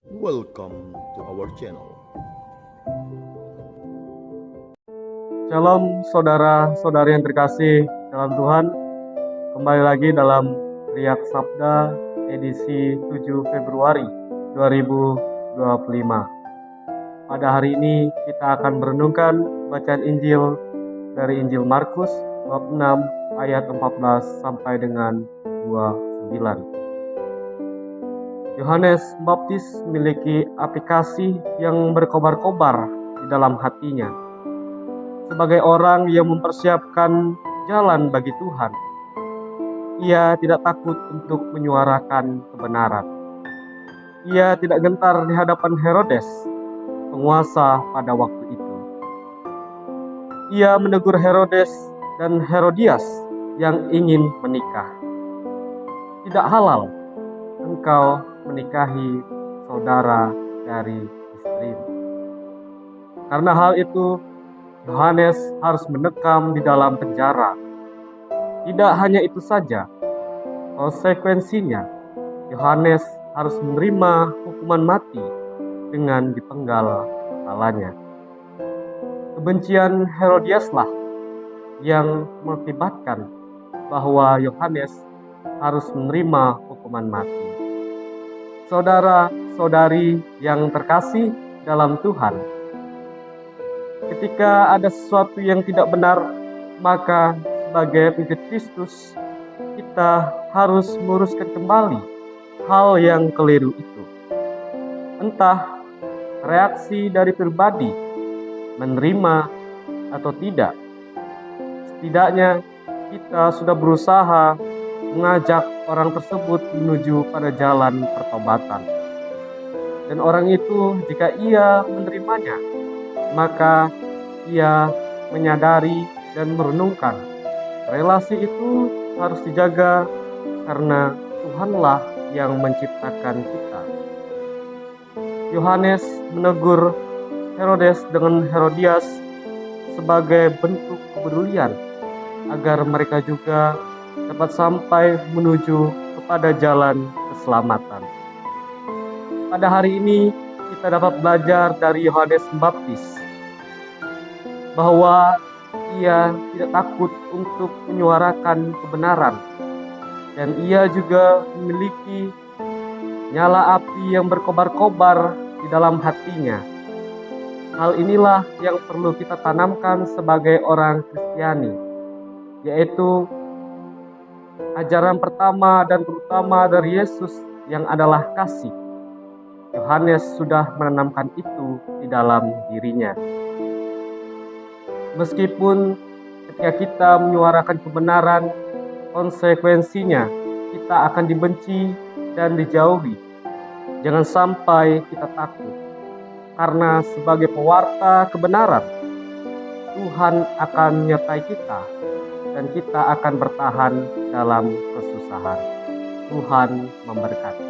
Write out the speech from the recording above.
Welcome to our channel. Shalom saudara-saudari yang terkasih dalam Tuhan. Kembali lagi dalam Riak Sabda edisi 7 Februari 2025. Pada hari ini kita akan merenungkan bacaan Injil dari Injil Markus bab 6 ayat 14 sampai dengan 29. Yohanes Pembaptis memiliki aplikasi yang berkobar-kobar di dalam hatinya. Sebagai orang yang mempersiapkan jalan bagi Tuhan, ia tidak takut untuk menyuarakan kebenaran. Ia tidak gentar di hadapan Herodes, penguasa pada waktu itu. Ia menegur Herodes dan Herodias yang ingin menikah. Tidak halal engkau menikahi saudara dari istrimu. Karena hal itu, Yohanes harus mendekam di dalam penjara. Tidak hanya itu saja, konsekuensinya Yohanes harus menerima hukuman mati dengan dipenggal kepalanya. Kebencian Herodiaslah yang mengakibatkan bahwa Yohanes harus menerima hukuman mati. Saudara-saudari yang terkasih dalam Tuhan, ketika ada sesuatu yang tidak benar, maka sebagai pengikut Kristus, kita harus meluruskan kembali hal yang keliru itu. Entah reaksi dari pribadi menerima atau tidak, setidaknya kita sudah berusaha mengajak orang tersebut menuju pada jalan pertobatan. Dan orang itu, jika ia menerimanya, maka ia menyadari dan merenungkan relasi itu harus dijaga karena Tuhanlah yang menciptakan kita. Yohanes menegur Herodes dengan Herodias sebagai bentuk kepedulian agar mereka juga dapat sampai menuju kepada jalan keselamatan. Pada hari ini kita dapat belajar dari Yohanes Pembaptis bahwa ia tidak takut untuk menyuarakan kebenaran, dan ia juga memiliki nyala api yang berkobar-kobar di dalam hatinya. Hal inilah yang perlu kita tanamkan sebagai orang Kristiani, yaitu ajaran pertama dan terutama dari Yesus yang adalah kasih. Yohanes sudah menanamkan itu di dalam dirinya. Meskipun ketika kita menyuarakan kebenaran, konsekuensinya kita akan dibenci dan dijauhi. Jangan sampai kita takut, karena sebagai pewarta kebenaran, Tuhan akan menyertai kita dan kita akan bertahan dalam kesusahan. Tuhan memberkati.